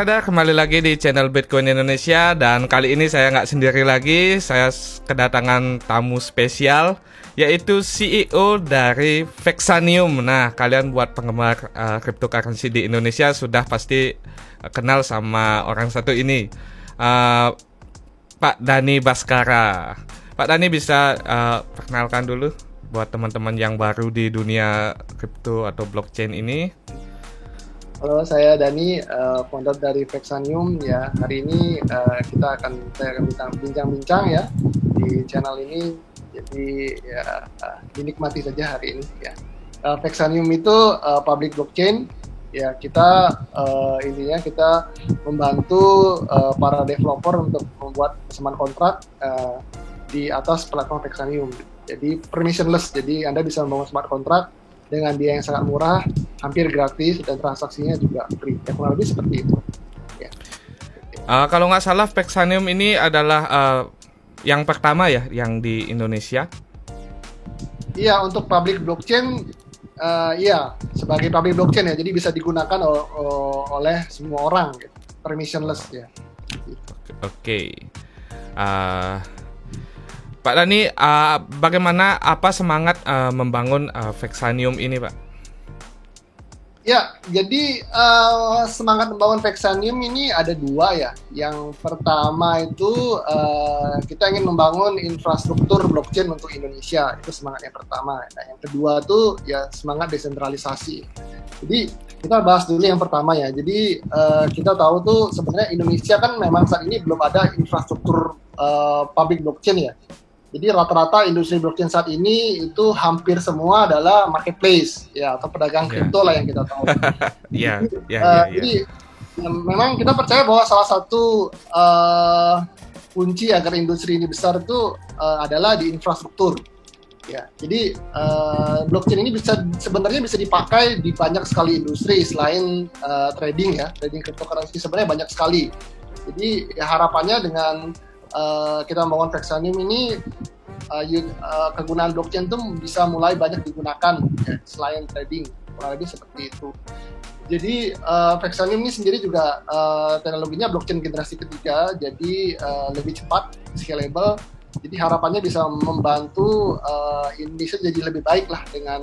trader, kembali lagi di channel Bitcoin Indonesia. Dan kali ini saya nggak sendiri lagi, saya kedatangan tamu spesial, yaitu CEO dari Vexanium. Nah, kalian buat penggemar cryptocurrency di Indonesia sudah pasti kenal sama orang satu ini, Pak Dhani Bhaskara. Pak Dhani bisa perkenalkan dulu buat teman-teman yang baru di dunia crypto atau blockchain ini. Halo, saya Dhani, founder dari Vexanium. Ya, hari ini saya akan bincang-bincang ya di channel ini. Jadi ya dinikmati saja hari ini ya. Vexanium itu public blockchain. Ya, kita intinya kita membantu para developer untuk membuat smart contract di atas platform Vexanium. Jadi permissionless. Jadi Anda bisa membangun smart contract dengan biaya yang sangat murah, hampir gratis, dan transaksinya juga free. Ya, kurang lebih seperti itu. Ya. Kalau nggak salah, Vexanium ini adalah yang pertama ya, yang di Indonesia. Iya, untuk public blockchain, iya, sebagai public blockchain ya, jadi bisa digunakan oleh semua orang, gitu. Permissionless ya. Oke. Pak Dhani, bagaimana semangat membangun Vexanium ini, Pak? Ya, jadi semangat membangun Vexanium ini ada dua ya. Yang pertama itu kita ingin membangun infrastruktur blockchain untuk Indonesia. Itu semangat yang pertama. Nah, yang kedua tuh ya semangat desentralisasi. Jadi kita bahas dulu yang pertama ya. Jadi kita tahu tuh sebenarnya Indonesia kan memang saat ini belum ada infrastruktur public blockchain ya. Jadi rata-rata industri blockchain saat ini itu hampir semua adalah marketplace ya, atau pedagang kripto lah yang kita tahu. Jadi memang kita percaya bahwa salah satu kunci agar industri ini besar itu adalah di infrastruktur. Ya, jadi blockchain ini sebenarnya bisa dipakai di banyak sekali industri selain trading ya, trading cryptocurrency sebenarnya banyak sekali. Jadi ya, harapannya dengan kita membangun Vexanium ini kegunaan blockchain itu bisa mulai banyak digunakan ya, selain trading, kurang lebih seperti itu. Jadi Vexanium ini sendiri juga teknologinya blockchain generasi ketiga, jadi lebih cepat, scalable. Jadi harapannya bisa membantu Indonesia jadi lebih baik lah dengan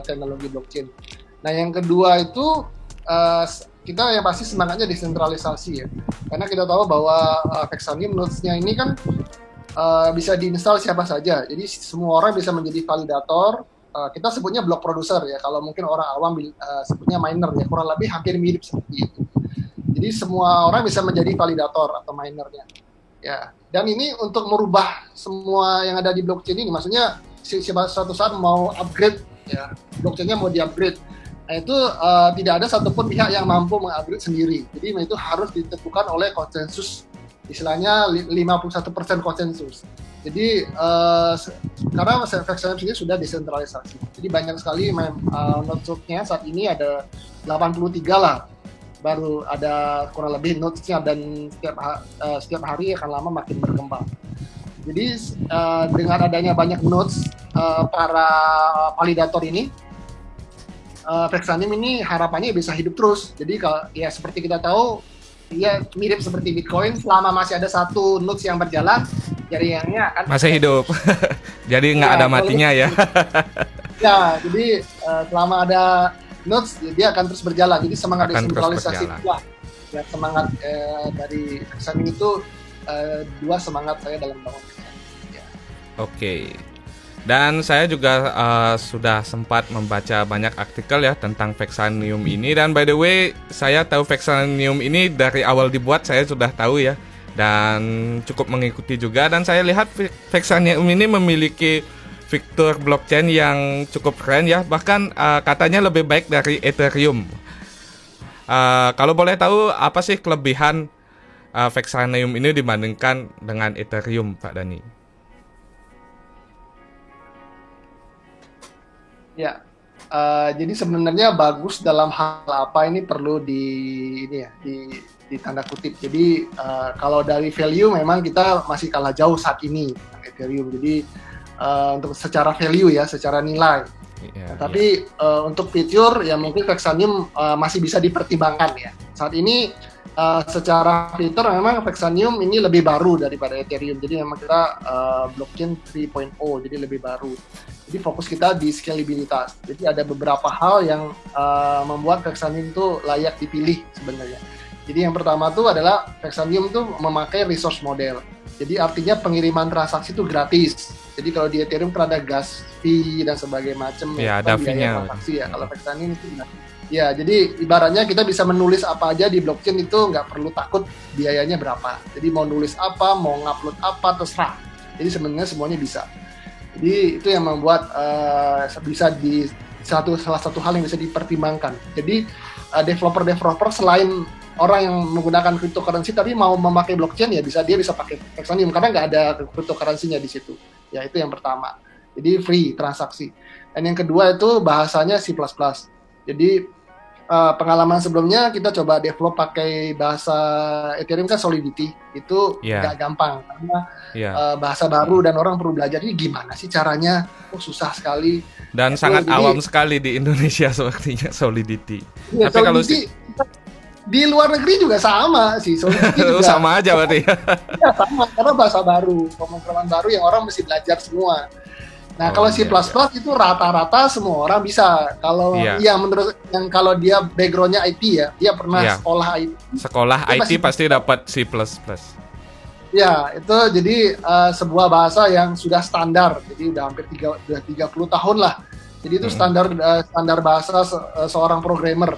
teknologi blockchain. Nah, yang kedua itu kita yang pasti semangatnya desentralisasi ya, karena kita tahu bahwa Vexanium nodes-nya ini kan bisa diinstal siapa saja, jadi semua orang bisa menjadi validator. Kita sebutnya block producer ya, kalau mungkin orang awam sebutnya miner ya, kurang lebih hampir mirip seperti itu. Jadi semua orang bisa menjadi validator atau minernya ya, dan ini untuk merubah semua yang ada di blockchain ini, maksudnya suatu saat mau upgrade ya, blockchainnya mau di-upgrade. Nah, itu tidak ada satupun pihak yang mampu mengupgrade sendiri. Jadi itu harus ditentukan oleh konsensus, istilahnya 51% konsensus. Jadi karena Vexanium ini sudah desentralisasi. Jadi banyak sekali nodes-nya saat ini ada 83 lah. Baru ada kurang lebih nodes-nya, dan setiap hari akan lama makin berkembang. Jadi dengan adanya banyak nodes para validator ini, Vexanium ini harapannya bisa hidup terus. Jadi kalau ya seperti kita tahu, ya mirip seperti Bitcoin, selama masih ada satu nodes yang berjalan, jaringannya akan masih hidup. Jadi nggak ada matinya ya. Ya, jadi selama ada nodes dia akan terus berjalan. Jadi semangat desentralisasi itulah ya, semangat dari Vexanium itu dua semangat saya dalam bangun Vexanium. Ya. Oke. Dan saya juga sudah sempat membaca banyak artikel ya tentang Vexanium ini. Dan by the way, saya tahu Vexanium ini dari awal dibuat saya sudah tahu ya, dan cukup mengikuti juga. Dan saya lihat Vexanium ini memiliki fitur blockchain yang cukup keren ya, bahkan katanya lebih baik dari Ethereum. Kalau boleh tahu, apa sih kelebihan Vexanium ini dibandingkan dengan Ethereum, Pak Dhani? Ya, jadi sebenarnya bagus dalam hal apa ini perlu di tanda kutip. Jadi kalau dari value memang kita masih kalah jauh saat ini dengan Ethereum. Jadi untuk secara value ya, secara nilai. Tapi untuk fitur ya mungkin Vexanium masih bisa dipertimbangkan ya. saat ini secara fitur memang Vexanium ini lebih baru daripada Ethereum. Jadi memang kita blockchain 3.0, jadi lebih baru. Jadi fokus kita di scalabilitas. Jadi ada beberapa hal yang membuat Vexanium itu layak dipilih sebenarnya. Jadi yang pertama tuh adalah Vexanium tuh memakai resource model. Jadi artinya pengiriman transaksi itu gratis. Jadi kalau di Ethereum kan ada gas fee dan sebagainya macam ya, ada fee-nya transaksi ya. Kalau Vexanium itu ya, jadi ibaratnya kita bisa menulis apa aja di blockchain itu nggak perlu takut biayanya berapa. Jadi mau nulis apa, mau ngupload apa, terserah. Jadi sebenarnya semuanya bisa. Jadi itu yang membuat bisa di salah satu hal yang bisa dipertimbangkan. Jadi developer selain orang yang menggunakan cryptocurrency tapi mau memakai blockchain ya dia bisa pakai Vexanium karena nggak ada cryptocurrency-nya di situ. Ya itu yang pertama. Jadi free transaksi. Dan yang kedua itu bahasanya C++. Jadi pengalaman sebelumnya kita coba develop pakai bahasa Ethereum kan Solidity, itu nggak gampang karena bahasa baru dan orang perlu belajar. Ini gimana sih caranya? susah sekali dan itu, sangat awam sekali di Indonesia sepertinya Solidity. Ya, tapi Solidity, kalau di luar negeri juga sama sih Solidity juga. Sama aja berarti. Ya, sama karena bahasa baru, pemrograman baru yang orang mesti belajar semua. Nah, kalau C++ itu rata-rata semua orang bisa. Kalau yang menurut yang kalau dia background-nya IT ya, dia pernah sekolah IT. Sekolah IT pasti dapat C++. Ya, itu jadi sebuah bahasa yang sudah standar. Jadi udah hampir 30 tahun lah. Jadi itu standar bahasa seorang programmer.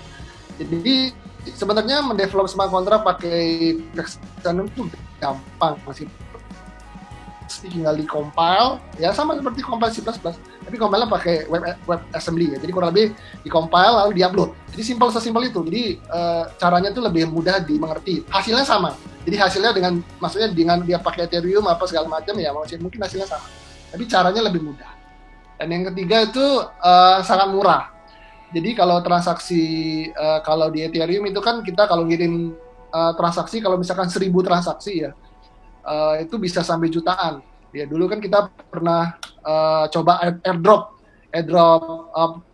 Jadi sebenarnya mendevelop smart contract pakai Vexanium itu gampang, masih tinggal di compile ya sama seperti compile C++, tapi compile-nya pakai web assembly ya. Jadi kurang lebih di compile lalu di-upload. Jadi sesimpel itu. Jadi caranya itu lebih mudah dimengerti. Hasilnya sama. Jadi hasilnya maksudnya dengan dia pakai Ethereum apa segala macam ya mungkin hasilnya sama. Tapi caranya lebih mudah. Dan yang ketiga itu sangat murah. Jadi kalau transaksi kalau di Ethereum itu kan kita kalau ngirim transaksi kalau misalkan 1000 transaksi ya itu bisa sampai jutaan. Ya dulu kan kita pernah coba airdrop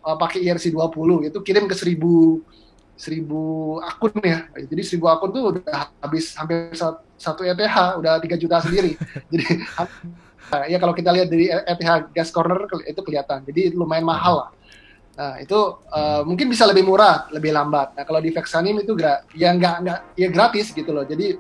pakai ERC20 itu kirim ke 1000 akun ya. Jadi 1000 akun tuh udah habis hampir 1 ETH, udah 3 juta sendiri. Jadi ya kalau kita lihat dari ETH gas corner itu kelihatan. Jadi lumayan mahal lah. Nah itu mungkin bisa lebih murah, lebih lambat. Nah kalau di Vexanium itu nggak gratis gitu loh. Jadi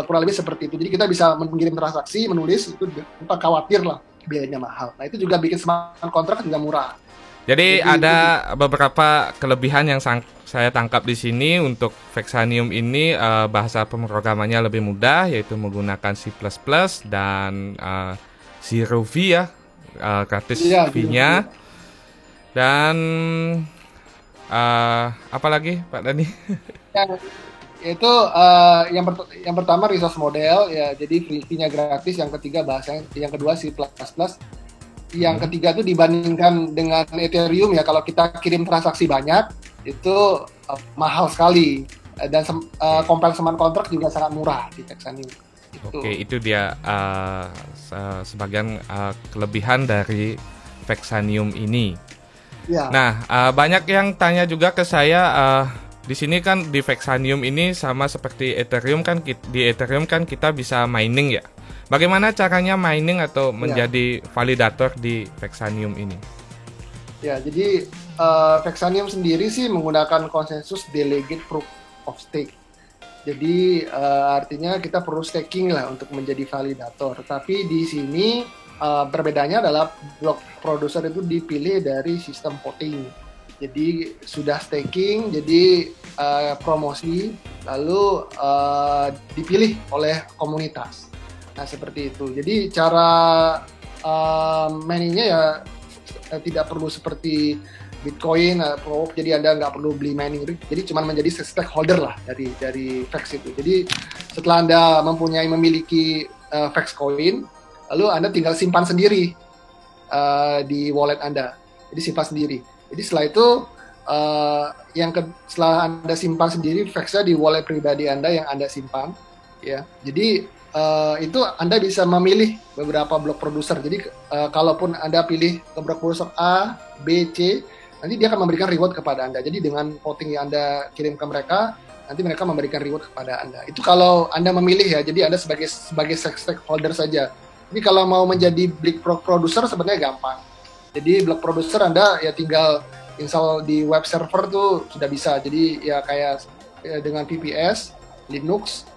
kurang lebih seperti itu. Jadi kita bisa mengirim transaksi, menulis itu tanpa khawatir lah biayanya mahal. Nah itu juga bikin smart contract juga murah. Jadi ada beberapa kelebihan yang saya tangkap di sini untuk Vexanium ini bahasa pemrogramannya lebih mudah yaitu menggunakan C++ dan zero fee ya, gratis fee-nya. Dan apa lagi Pak Dani? Itu yang pertama resource model ya, jadi fee-nya gratis. Yang ketiga bahasanya, yang kedua C++. Yang ketiga itu dibandingkan dengan Ethereum ya, kalau kita kirim transaksi banyak itu mahal sekali dan compile smart contract juga sangat murah di Vexanium. Oke, itu dia sebagian kelebihan dari Vexanium ini. Ya. Nah, banyak yang tanya juga ke saya. Di sini kan di Vexanium ini sama seperti Ethereum kan, di Ethereum kan kita bisa mining ya. Bagaimana caranya mining atau menjadi validator di Vexanium ini? Ya, jadi Vexanium sendiri sih menggunakan konsensus delegate proof of stake. Jadi artinya kita perlu staking lah untuk menjadi validator. Tapi di sini perbedaannya adalah block producer itu dipilih dari sistem voting. Jadi sudah staking, jadi promosi, lalu dipilih oleh komunitas. Nah seperti itu. Jadi cara miningnya ya tidak perlu seperti Bitcoin, jadi Anda nggak perlu beli mining, jadi cuma menjadi stakeholder lah dari Vex itu. Jadi setelah Anda memiliki Vex coin, lalu Anda tinggal simpan sendiri di wallet Anda. Jadi simpan sendiri. Jadi setelah itu setelah Anda simpan sendiri Vex-nya di wallet pribadi Anda yang Anda simpan, ya. Jadi itu Anda bisa memilih beberapa block producer. Jadi kalaupun Anda pilih ke block producer A, B, C, nanti dia akan memberikan reward kepada Anda. Jadi dengan voting yang Anda kirim ke mereka, nanti mereka memberikan reward kepada Anda. Itu kalau Anda memilih ya, jadi Anda sebagai stakeholder saja. Jadi kalau mau menjadi block producer sebenarnya gampang. Jadi block producer Anda ya tinggal install di web server tuh sudah bisa. Jadi ya kayak dengan VPS, Linux,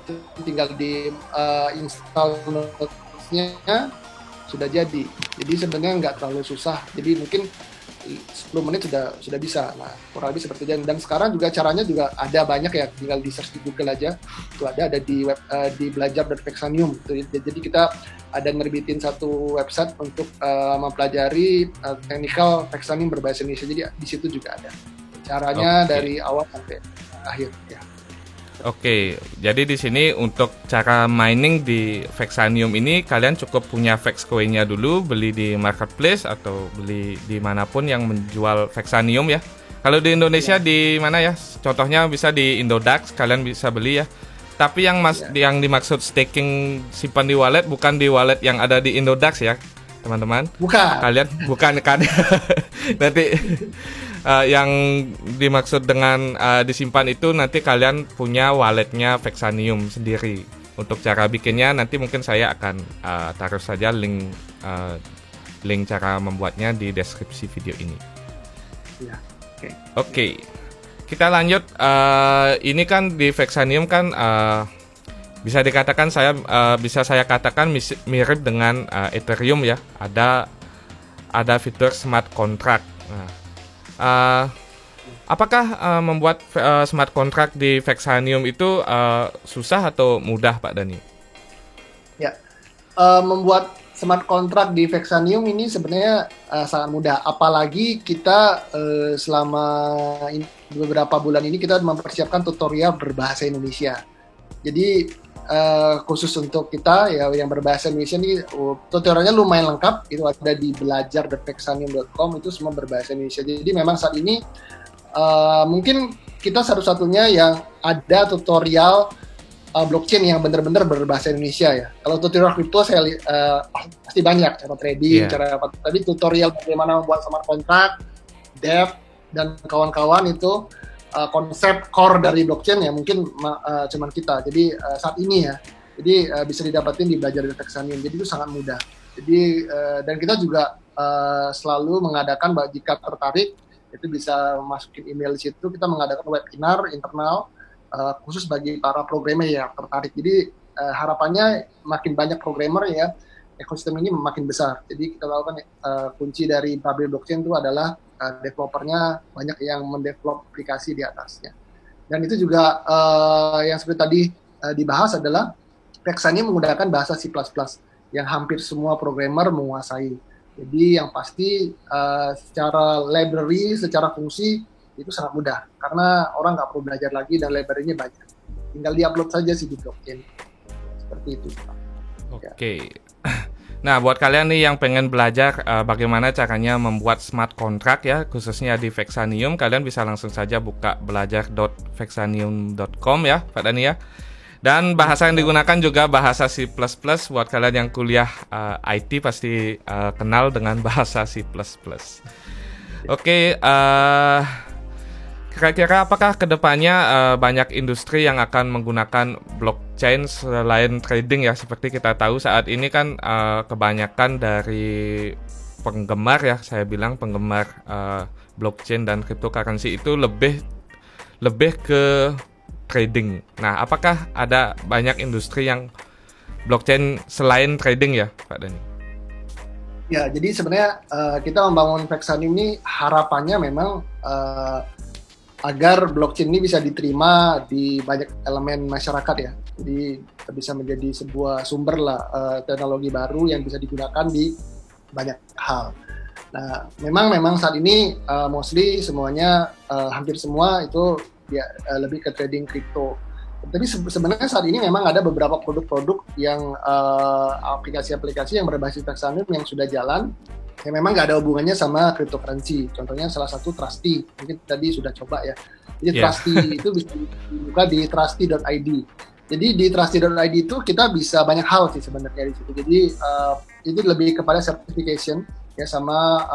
itu tinggal di install node-nya sudah jadi. Jadi sebenarnya nggak terlalu susah. Jadi mungkin 10 menit sudah bisa. Nah, kurang lebih seperti itu. Dan sekarang juga caranya juga ada banyak ya, tinggal di search di Google aja. Itu ada di web di belajar.vexanium. Jadi kita ada nerbitin satu website untuk mempelajari technical Vexanium berbahasa Indonesia. Jadi di situ juga ada. Caranya dari awal sampai akhir ya. Oke, jadi di sini untuk cara mining di Vexanium ini kalian cukup punya Vex coin-nya dulu, beli di marketplace atau beli di manapun yang menjual Vexanium ya. Kalau di Indonesia di mana ya? Contohnya bisa di Indodax, kalian bisa beli ya. Tapi yang dimaksud staking simpan di wallet bukan di wallet yang ada di Indodax ya, teman-teman. Bukan. Kalian bukan kan? Nanti yang dimaksud dengan disimpan itu nanti kalian punya walletnya Vexanium sendiri. Untuk cara bikinnya nanti mungkin saya akan taruh saja link cara membuatnya di deskripsi video ini. Ya, Oke. Kita lanjut. Ini kan di Vexanium kan bisa dikatakan bisa saya katakan mirip dengan Ethereum ya. Ada fitur smart contract. Nah, apakah membuat smart contract di Vexanium itu susah atau mudah, Pak Dhani? Ya, membuat smart contract di Vexanium ini sebenarnya sangat mudah. Apalagi kita selama beberapa bulan ini kita mempersiapkan tutorial berbahasa Indonesia. Jadi khusus untuk kita ya yang berbahasa Indonesia ini tutorialnya lumayan lengkap, itu ada di belajar.vexanium.com, itu semua berbahasa Indonesia. Jadi memang saat ini mungkin kita satu-satunya yang ada tutorial blockchain yang benar-benar berbahasa Indonesia ya. Kalau tutorial kripto saya pasti banyak, cara trading, cara apa, tapi tutorial bagaimana membuat smart contract, dev dan kawan-kawan itu konsep core dari blockchain ya mungkin cuman kita. Jadi saat ini ya, jadi bisa didapatin di belajar dari Vexanium. Jadi itu sangat mudah. Jadi dan kita juga selalu mengadakan jika tertarik itu bisa masukin email di situ. Kita mengadakan webinar internal khusus bagi para programmer yang tertarik. Jadi harapannya makin banyak programmer ya, ekosistem ini makin besar. Jadi kita tahu kan kunci dari pabrik blockchain itu adalah developernya banyak yang mendevelop aplikasi di atasnya. Dan itu juga yang seperti tadi dibahas adalah Vexanium menggunakan bahasa C++ yang hampir semua programmer menguasai. Jadi yang pasti secara library, secara fungsi itu sangat mudah karena orang nggak perlu belajar lagi dan library-nya banyak. Tinggal di-upload saja sih di blockchain. Seperti itu. Oke. Nah, buat kalian nih yang pengen belajar bagaimana caranya membuat smart contract ya, khususnya di Vexanium, kalian bisa langsung saja buka belajar.vexanium.com ya, Pak Dhani ya. Dan bahasa yang digunakan juga bahasa C++. Buat kalian yang kuliah IT pasti kenal dengan bahasa C++. Oke, kira-kira apakah kedepannya banyak industri yang akan menggunakan blockchain selain trading ya? Seperti kita tahu saat ini kan kebanyakan dari penggemar ya, saya bilang penggemar blockchain dan cryptocurrency itu lebih ke trading. Nah, apakah ada banyak industri yang blockchain selain trading ya, Pak Dhani? Ya, jadi sebenarnya kita membangun Vexanium ini harapannya memang agar blockchain ini bisa diterima di banyak elemen masyarakat ya. Jadi bisa menjadi sebuah sumber lah teknologi baru yang bisa digunakan di banyak hal. Nah, memang saat ini mostly semuanya hampir semua itu ya lebih ke trading kripto. Tapi sebenarnya saat ini memang ada beberapa produk-produk yang aplikasi-aplikasi yang berbasis Vexanium yang sudah jalan yang memang nggak ada hubungannya sama cryptocurrency. Contohnya salah satu Trusty, mungkin tadi sudah coba ya. Jadi Trusty itu bisa dibuka di trusty.id. Jadi di trusty.id itu kita bisa banyak hal sih sebenarnya di situ. Jadi itu lebih kepada certification. ya sama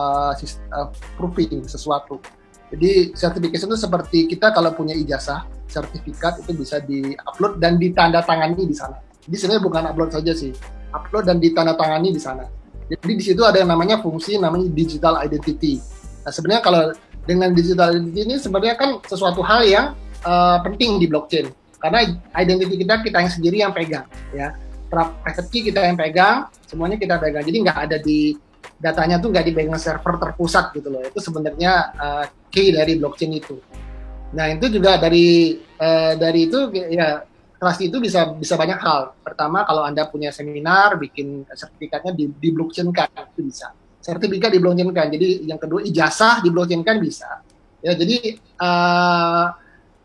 proofing sesuatu. Jadi certification itu seperti kita kalau punya ijazah, sertifikat itu bisa di-upload dan ditandatangani di sana. Jadi sebenarnya bukan upload saja sih, upload dan ditandatangani di sana. Jadi di situ ada yang namanya fungsi namanya digital identity. Nah sebenarnya kalau dengan digital identity ini sebenarnya kan sesuatu hal yang penting di blockchain karena identity kita yang sendiri yang pegang, ya. Private key kita yang pegang, semuanya kita pegang. Jadi nggak ada di datanya tuh nggak dipegang server terpusat gitu loh. Itu sebenarnya key dari blockchain itu. Nah itu juga dari itu ya trust itu bisa banyak hal. Pertama kalau Anda punya seminar, bikin sertifikatnya di blockchain kan itu bisa. Sertifikat di blockchain kan. Jadi yang kedua ijazah di blockchain kan bisa. Ya jadi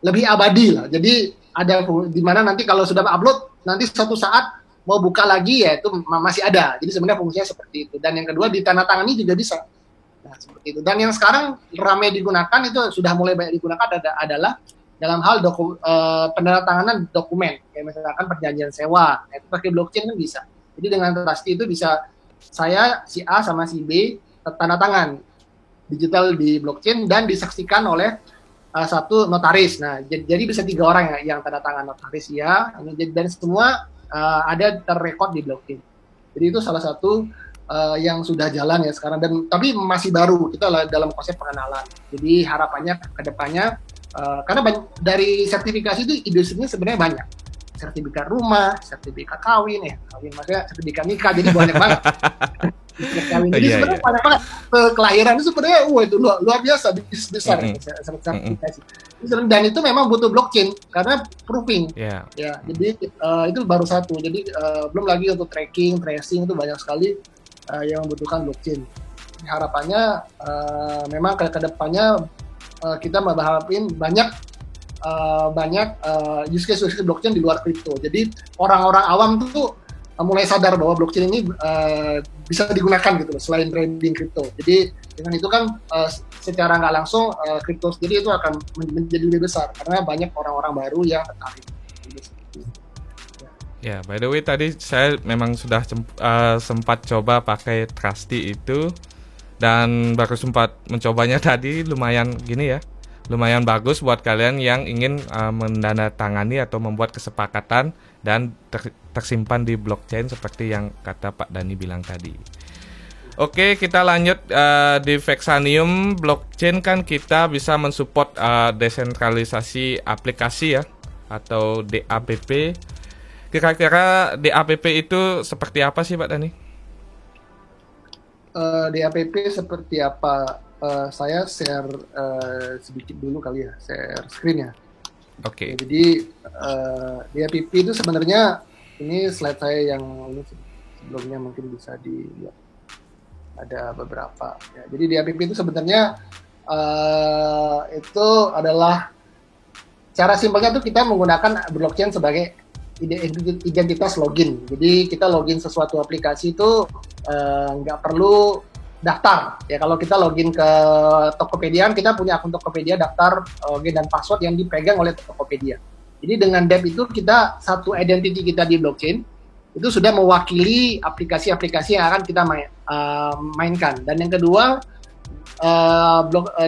lebih abadi lah. Jadi ada di mana nanti kalau sudah upload nanti suatu saat mau buka lagi ya itu masih ada. Jadi sebenarnya fungsinya seperti itu. Dan yang kedua ditandatangani juga bisa. Nah, seperti itu. Dan yang sekarang ramai digunakan itu sudah mulai banyak digunakan adalah dalam hal penandatanganan dokumen. Kayak misalkan perjanjian sewa. Itu pakai blockchain kan bisa. Jadi dengan Trusty itu bisa saya si A sama si B tanda tangan digital di blockchain dan disaksikan oleh satu notaris. Nah, jadi bisa 3 orang yang tanda tangan notaris ya. Dan semua ada terrekod di blockchain. Jadi itu salah satu yang sudah jalan ya sekarang tapi masih baru, kita dalam konsep pengenalan. Jadi harapannya ke depannya karena dari sertifikasi itu industrinya sebenarnya banyak. Sertifikat rumah, sertifikat kawin maksudnya sertifikat nikah, jadi banyak banget. Jadi sebenarnya banyak banget. Kelahiran itu sebenarnya itu luar biasa besar sertifikasi. Dan itu memang butuh blockchain karena proofing. Ya, jadi itu baru satu. Jadi belum lagi untuk tracking, tracing itu banyak sekali yang membutuhkan blockchain. Harapannya memang ke depannya kita berharapin banyak use case blockchain di luar kripto. Jadi orang-orang awam tuh mulai sadar bahwa blockchain ini bisa digunakan gitu loh, selain trading kripto. Jadi dengan itu kan secara nggak langsung kripto sendiri itu akan menjadi lebih besar karena banyak orang-orang baru yang tertarik. Ya, by the way tadi saya memang sudah sempat coba pakai Trusty itu dan baru sempat mencobanya tadi, lumayan gini ya. Lumayan bagus buat kalian yang ingin menandatangani atau membuat kesepakatan dan tersimpan di blockchain seperti yang kata Pak Dhani bilang tadi. Oke, kita lanjut di Vexanium blockchain kan kita bisa mensupport desentralisasi aplikasi ya atau DAPP. Kira-kira DAPP itu seperti apa sih Pak Dhani? DAPP seperti apa? Saya share sedikit dulu kali ya, share screen ya. Oke. Jadi DAPP itu sebenarnya ini slide saya yang ini sebelumnya mungkin bisa dilihat. Ada beberapa. Ya, jadi DAPP itu sebenarnya itu adalah cara simpelnya tuh kita menggunakan blockchain sebagai identitas login. Jadi kita login sesuatu aplikasi itu nggak perlu daftar. Ya kalau kita login ke Tokopedia, kita punya akun Tokopedia, daftar login dan password yang dipegang oleh Tokopedia. Jadi dengan DApp itu kita satu identity kita di blockchain itu sudah mewakili aplikasi-aplikasi yang akan kita mainkan. Dan yang kedua,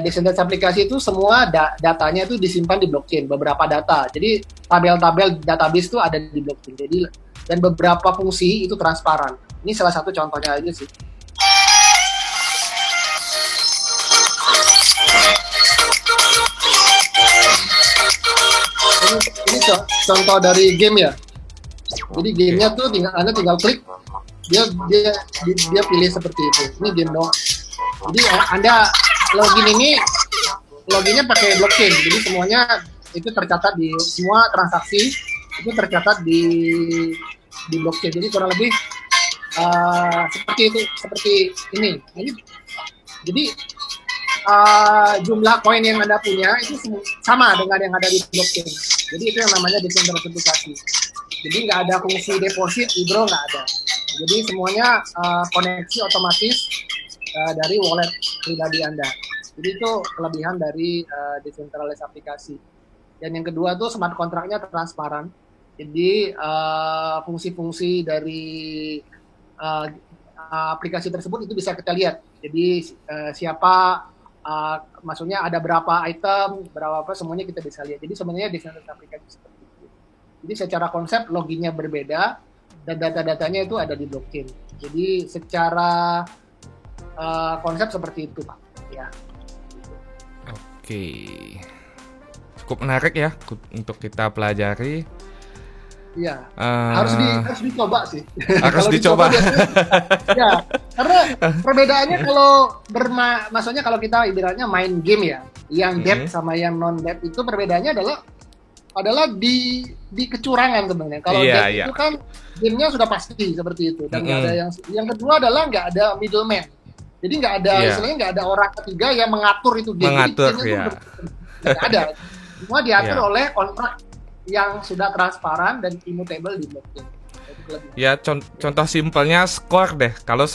desentralisasi aplikasi itu semua datanya itu disimpan di blockchain, beberapa data. Jadi tabel-tabel database itu ada di blockchain. Jadi dan beberapa fungsi itu transparan. Ini salah satu contohnya aja sih. Ini contoh dari game ya. Jadi gamenya tuh Anda tinggal klik, dia pilih seperti itu. Ini game doang. Jadi Anda loginnya pakai blockchain. Jadi semuanya itu tercatat di semua transaksi itu tercatat di blockchain. Jadi kurang lebih seperti ini. Jadi jumlah koin yang Anda punya itu sama dengan yang ada di blockchain. Jadi itu yang namanya desentralisasi. Jadi nggak ada fungsi deposit, withdraw nggak ada. Jadi semuanya koneksi otomatis dari wallet pribadi Anda. Jadi itu kelebihan dari desentralisasi aplikasi. Dan yang kedua tuh smart contract-nya transparan. Jadi fungsi-fungsi dari aplikasi tersebut itu bisa kita lihat. Jadi siapa, maksudnya ada berapa item, berapa apa, semuanya kita bisa lihat. Jadi sebenarnya desentralized aplikasi seperti itu. Jadi secara konsep loginnya berbeda dan data-datanya itu ada di blockchain. Jadi secara konsep seperti itu, Pak. Ya. Oke. Cukup menarik ya untuk kita pelajari. Iya, harus dicoba sih. Harus dicoba. Ya, karena perbedaannya kalau maksudnya kalau kita ibaratnya main game ya, yang dep sama yang non dep itu perbedaannya adalah di kecurangan sebenarnya. Kalau dep itu kan gamenya sudah pasti seperti itu, dan nggak ada yang kedua adalah nggak ada middleman. Jadi nggak ada istilahnya nggak ada orang ketiga yang mengatur itu game. Mengatur nggak ada. Semua diatur oleh kontrak yang sudah transparan dan immutable di blockchain. Ya, contoh simpelnya skor deh. Kalau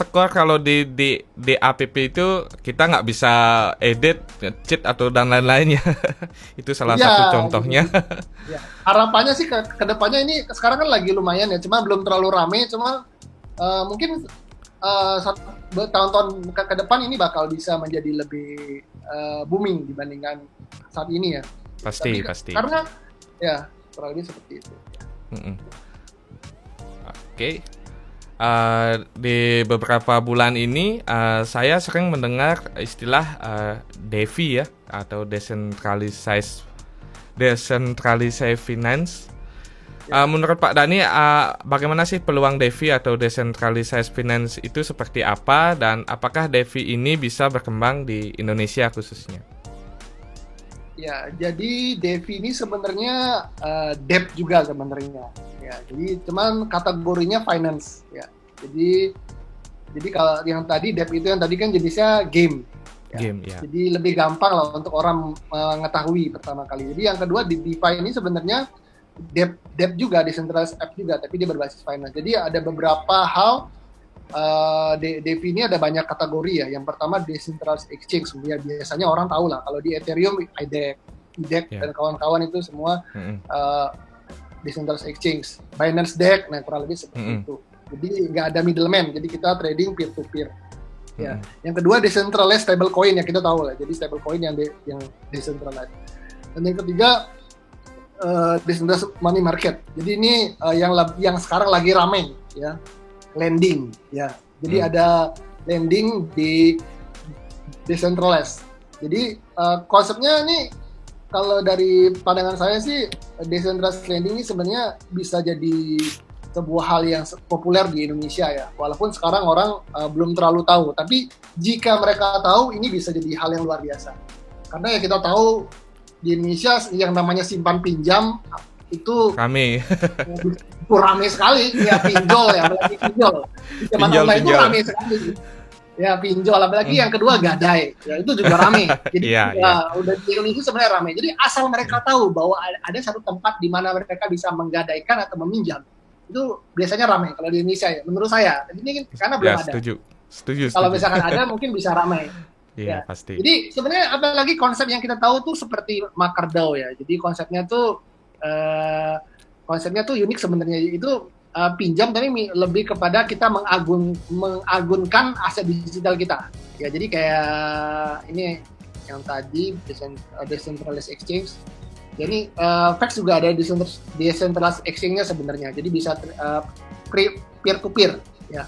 di app itu kita nggak bisa edit, cheat atau dan lain-lainnya. Itu salah satu contohnya. Ya. Harapannya sih ke depannya ini sekarang kan lagi lumayan ya, cuma belum terlalu rame. Cuma mungkin tahun-tahun ke depan ini bakal bisa menjadi lebih booming dibandingkan saat ini ya. Pasti. Karena ya kurang lebih seperti itu. Oke. Di beberapa bulan ini saya sering mendengar istilah DeFi ya, atau decentralized finance. Menurut Pak Dhani, bagaimana sih peluang DeFi atau decentralized finance itu seperti apa, dan apakah DeFi ini bisa berkembang di Indonesia khususnya? Ya, jadi DeFi ini sebenarnya debt juga sebenarnya. Ya, jadi cuman kategorinya finance. Ya, jadi kalau yang tadi debt itu yang tadi kan jenisnya game. Ya. Game, ya. Jadi lebih gampang lah untuk orang mengetahui pertama kali. Jadi yang kedua di DeFi ini sebenarnya debt juga, decentralized app juga, tapi dia berbasis finance. Jadi ada beberapa hal. DeFi ini ada banyak kategori ya. Yang pertama decentralized exchange. Biasanya orang tahu lah kalau di Ethereum IDEX dan kawan-kawan itu semua decentralized exchange. Binance DEX, nah kurang lebih seperti itu. Jadi nggak ada middleman. Jadi kita trading peer to peer. Ya. Yang kedua decentralized stablecoin yang kita tahu lah. Jadi stablecoin yang decentralized. Dan yang ketiga decentralized money market. Jadi ini yang sekarang lagi ramai ya. Lending ya, jadi ada lending di decentralized. Jadi konsepnya ini kalau dari pandangan saya sih decentralized lending ini sebenarnya bisa jadi sebuah hal yang populer di Indonesia ya. Walaupun sekarang orang belum terlalu tahu, tapi jika mereka tahu ini bisa jadi hal yang luar biasa. Karena ya kita tahu di Indonesia yang namanya simpan pinjam itu rame sekali ya, pinjol ya, apalagi pinjol. Zaman online itu rame sekali. Ya pinjol, apalagi yang kedua gadai. Ya itu juga rame. Jadi udah di Indonesia sebenarnya rame. Jadi asal mereka tahu bahwa ada satu tempat di mana mereka bisa menggadaikan atau meminjam, itu biasanya rame kalau di Indonesia ya. Menurut saya. Ini karena belum ada. Setuju. Kalau misalkan ada mungkin bisa ramai. Iya, pasti. Jadi sebenarnya apalagi konsep yang kita tahu tuh seperti MakerDAO ya. Jadi konsepnya tuh unik sebenarnya, itu pinjam tapi lebih kepada kita mengagunkan aset digital kita ya. Jadi kayak ini yang tadi decentralized exchange, jadi Vex juga ada decentralized exchange-nya sebenarnya, jadi bisa peer to peer ya.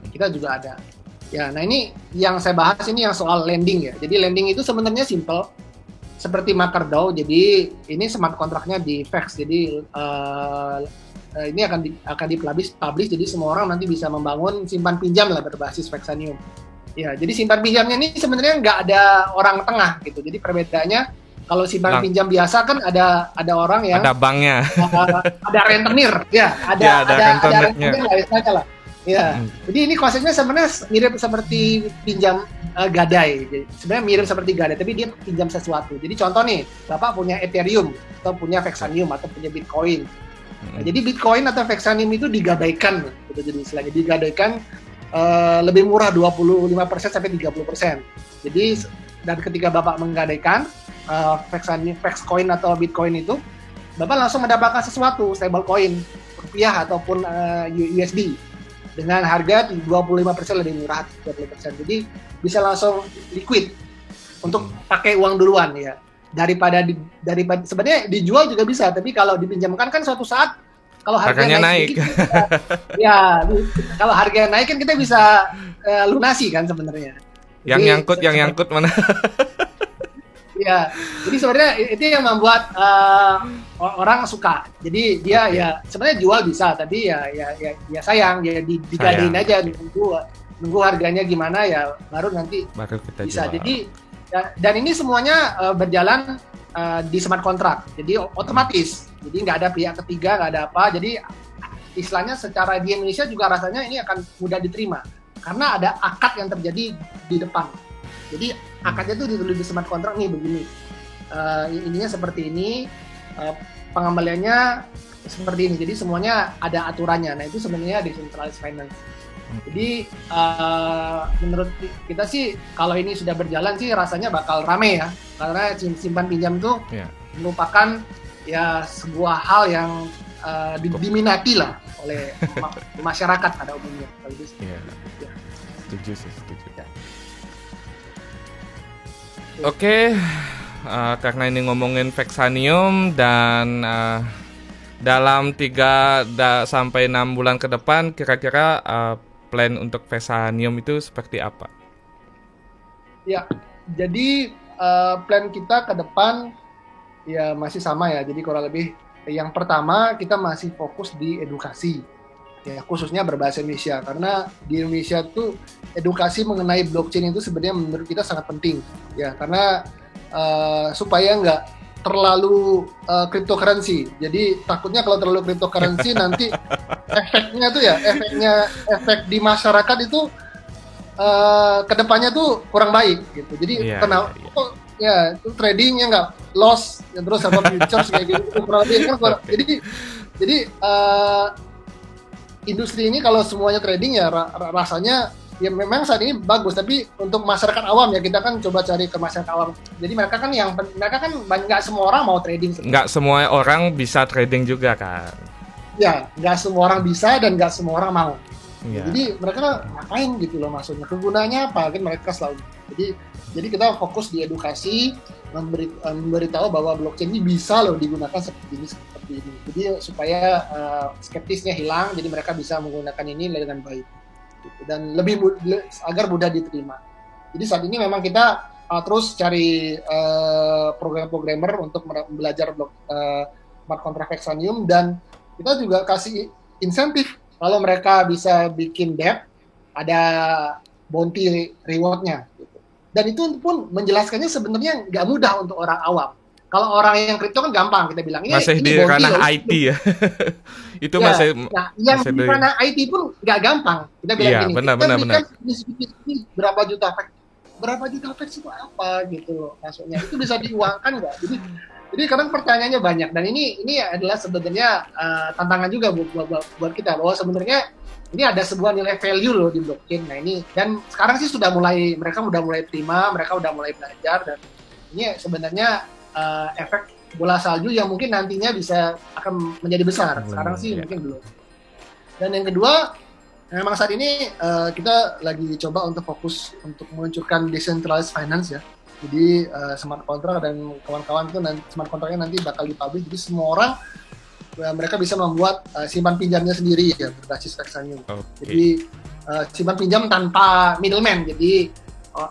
Kita juga ada ya. Nah ini yang saya bahas ini yang soal lending ya. Jadi lending itu sebenarnya simple seperti MakerDAO. Jadi ini smart kontraknya di Vex. Jadi ini akan dipublish, jadi semua orang nanti bisa membangun simpan pinjam lah berbasis Vexanium. Ya, jadi simpan pinjamnya ini sebenarnya nggak ada orang tengah gitu. Jadi perbedaannya kalau simpan pinjam biasa kan ada orang yang ada banknya, ada rentenir, ya, ada rentenir lah istilahnya lah. Ya, jadi ini konsepnya sebenarnya mirip seperti pinjam gadai. Jadi, sebenarnya mirip seperti gadai, tapi dia pinjam sesuatu. Jadi contoh nih, Bapak punya Ethereum atau punya Vexanium atau punya Bitcoin. Nah, jadi Bitcoin atau Vexanium itu digadaikan, gitu. Jadi istilahnya digadaikan lebih murah 25% sampai 30%. Jadi dan ketika Bapak menggadaikan Vexcoin atau Bitcoin itu, Bapak langsung mendapatkan sesuatu, stablecoin, rupiah ataupun USD. dengan harga 25% lebih murah, 30%. Jadi bisa langsung liquid untuk pakai uang duluan ya. Daripada sebenarnya dijual juga bisa, tapi kalau dipinjamkan kan suatu saat kalau harganya naik sedikit, ya kalau harganya naik kan kita bisa lunasi kan sebenarnya. Yang nyangkut mana? Ya, jadi sebenarnya itu yang membuat orang suka. Jadi dia ya sebenarnya jual bisa, tapi ya sayang ya digadein aja, nunggu harganya gimana ya baru nanti kita bisa. jual. Jadi ya, dan ini semuanya berjalan di smart contract. Jadi otomatis. Jadi nggak ada pihak ketiga, nggak ada apa. Jadi istilahnya secara di Indonesia juga rasanya ini akan mudah diterima karena ada akad yang terjadi di depan. Jadi akadnya itu ditulis di smart contract nih begini, ininya seperti ini, pengembaliannya seperti ini. Jadi semuanya ada aturannya. Nah itu sebenarnya decentralized finance. Jadi menurut kita sih kalau ini sudah berjalan sih rasanya bakal rame ya, karena simpan pinjam tuh merupakan ya sebuah hal yang diminati lah oleh masyarakat pada umumnya. Setuju. Oke, karena ini ngomongin Vexanium dan dalam 3 sampai 6 bulan ke depan kira-kira plan untuk Vexanium itu seperti apa? Ya, jadi plan kita ke depan ya masih sama ya. Jadi kurang lebih yang pertama kita masih fokus di edukasi. Ya, khususnya berbahasa Indonesia, karena di Indonesia tuh edukasi mengenai blockchain itu sebenarnya menurut kita sangat penting ya, karena supaya nggak terlalu cryptocurrency. Jadi takutnya kalau terlalu cryptocurrency nanti efek di masyarakat itu kedepannya tuh kurang baik gitu. Jadi itu tradingnya nggak loss ya, terus apa futures kayak gitu kurang lebih kan kurang. Jadi industri ini kalau semuanya trading ya rasanya ya memang saat ini bagus, tapi untuk masyarakat awam ya kita kan coba cari ke masyarakat awam. Jadi mereka kan nggak semua orang mau trading. Nggak semua orang bisa trading juga kan? Ya, nggak semua orang bisa dan nggak semua orang mau. Ya. Jadi mereka ngapain gitu loh maksudnya, kegunaannya apa kan mereka selalu. Jadi kita fokus di edukasi, memberitahu bahwa blockchain ini bisa loh digunakan seperti ini. Jadi supaya skeptisnya hilang, jadi mereka bisa menggunakan ini dengan baik gitu, dan agar mudah diterima. Jadi saat ini memang kita terus cari program-programmer untuk belajar smart contract Vexanium, dan kita juga kasih insentif kalau mereka bisa bikin debt ada bounty reward-nya gitu. Dan itu pun menjelaskannya sebenarnya nggak mudah untuk orang awam. Kalau orang yang kripto kan gampang, kita bilang masih di ranah IT ya. Itu ya, masih yang di ranah IT pun nggak gampang. Kita bilang gini, benar. berapa juta Vex itu apa gitu loh maksudnya. Itu bisa diuangkan nggak? Jadi kadang pertanyaannya banyak, dan ini adalah sebenarnya tantangan juga buat kita, bahwa sebenarnya ini ada sebuah nilai value loh di blockchain. Nah ini, dan sekarang sih mereka udah mulai terima, mereka udah mulai belajar, dan ini sebenarnya efek bola salju yang mungkin nantinya akan menjadi besar. Sekarang sih mungkin belum. Dan yang kedua, memang saat ini kita lagi coba untuk fokus untuk meluncurkan decentralized finance ya. Jadi smart contract dan kawan-kawan itu smart contractnya nanti bakal dipublish. Jadi semua orang mereka bisa membuat simpan pinjamnya sendiri ya berbasis Vexanium. Jadi simpan pinjam tanpa middleman. Jadi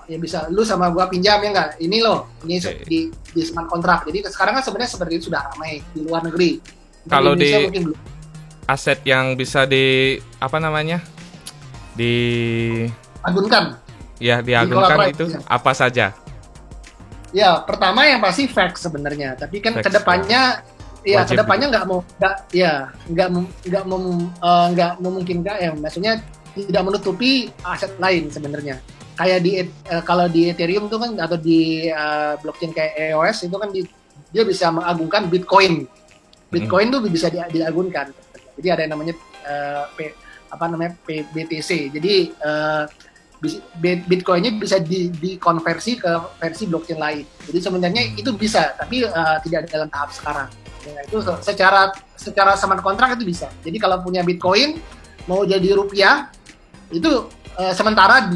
ya bisa lu sama gua pinjam ya nggak? Ini loh, ini di smart contract. Jadi sekarang kan sebenarnya seperti itu sudah ramai di luar negeri. Kalau di aset yang bisa agunkan. Ya, diagunkan itu ya. Apa saja? Ya, pertama yang pasti Vex sebenarnya. Tapi kan kedepannya nggak memungkinkan ya. Maksudnya tidak menutupi aset lain sebenarnya. Kayak kalau di Ethereum itu kan, atau di blockchain kayak EOS itu kan dia bisa mengagungkan Bitcoin. Bitcoin tuh bisa diagunkan. Jadi ada yang namanya BTC. Jadi Bitcoinnya bisa dikonversi ke versi blockchain lain. Jadi sebenarnya itu bisa, tapi tidak dalam tahap sekarang. Ya, itu secara smart contract itu bisa. Jadi kalau punya Bitcoin, mau jadi rupiah itu sementara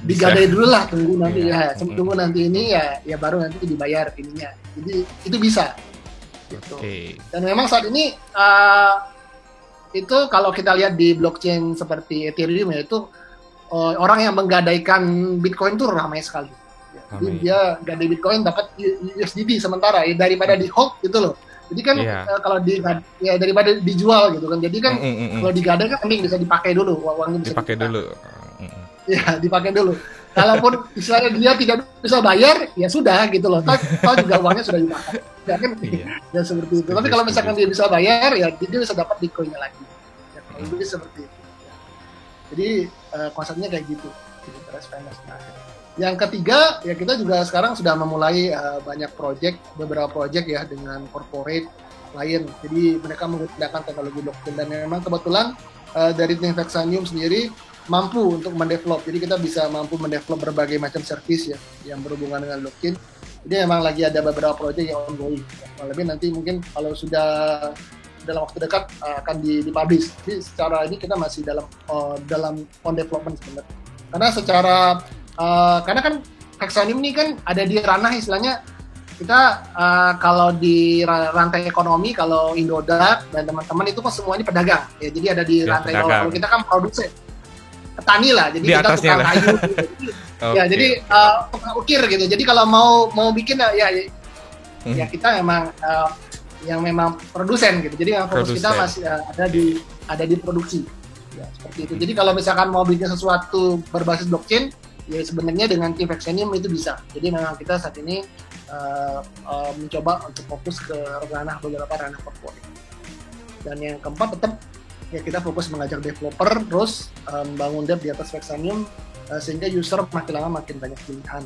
digadai dulu lah, tunggu nanti tunggu nanti ini ya baru nanti dibayar ininya. Jadi itu bisa gitu. Dan memang saat ini itu kalau kita lihat di blockchain seperti Ethereum ya, itu orang yang menggadaikan Bitcoin itu ramai sekali. Jadi dia gadai Bitcoin dapat USDT sementara ya, daripada di hold gitu loh. Jadi kan kalau daripada dijual gitu kan. Jadi kan kalau digadai kan mending bisa dipakai dulu, uangnya bisa dipakai dulu. Ya, dipakai dulu. Kalaupun misalnya dia tidak bisa bayar, ya sudah gitu loh. Tahu juga uangnya sudah dipakai. Ya kan? Ya seperti itu. Tapi kalau misalkan dia bisa bayar, ya dia bisa dapat Bitcoin-nya lagi. Ya, jadi seperti itu. Jadi konsepnya kayak gitu. Jadi yang ketiga, ya kita juga sekarang sudah memulai banyak beberapa project ya dengan corporate lain. Jadi mereka menggunakan teknologi blockchain, dan memang kebetulan dari tim Vexanium sendiri mampu untuk mendevelop. Jadi kita bisa mampu mendevelop berbagai macam service ya yang berhubungan dengan blockchain. Jadi memang lagi ada beberapa project yang ongoing. Lebih nanti mungkin kalau sudah dalam waktu dekat akan dipublish. Jadi secara ini kita masih dalam on development sebenarnya. Karena kan Vexanium ini kan ada di ranah istilahnya kita kalau di rantai ekonomi, kalau Indodax dan teman-teman itu kan semuanya pedagang ya. Jadi ada di rantai bawah. Kalau kita kan produsen, petani lah, jadi kita tukang kayu gitu. Ya jadi tukang ukir gitu. Jadi kalau mau bikin ya kita memang yang memang produsen gitu. Jadi yang fokus kita masih ada di produksi ya, seperti itu. Jadi kalau misalkan mau bikin sesuatu berbasis blockchain ya sebenarnya dengan tim Vexanium itu bisa. Jadi memang kita saat ini mencoba untuk fokus ke beberapa ranah corporate. Dan yang keempat tetap ya kita fokus mengajak developer terus membangun dev di atas Vexanium sehingga user makin lama makin banyak pilihan.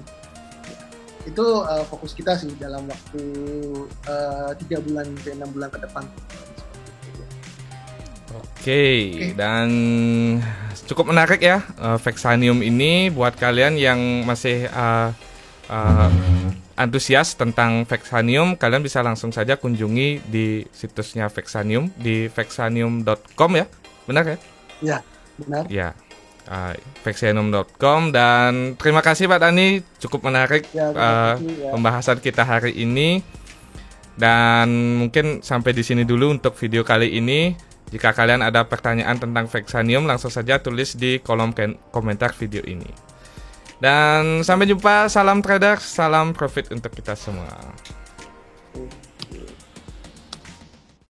Itu fokus kita sih dalam waktu 3 bulan sampai 6 bulan ke depan. Oke. Dan cukup menarik ya Vexanium ini buat kalian yang masih antusias tentang Vexanium, kalian bisa langsung saja kunjungi di situsnya Vexanium di vexanium.com ya, benar ya? Iya, benar. Ya, vexanium.com. Dan terima kasih Pak Dani, cukup menarik pembahasan kita hari ini. Dan mungkin sampai di sini dulu untuk video kali ini. Jika kalian ada pertanyaan tentang Vexanium, langsung saja tulis di kolom komentar video ini. Dan sampai jumpa, salam trader, salam profit untuk kita semua.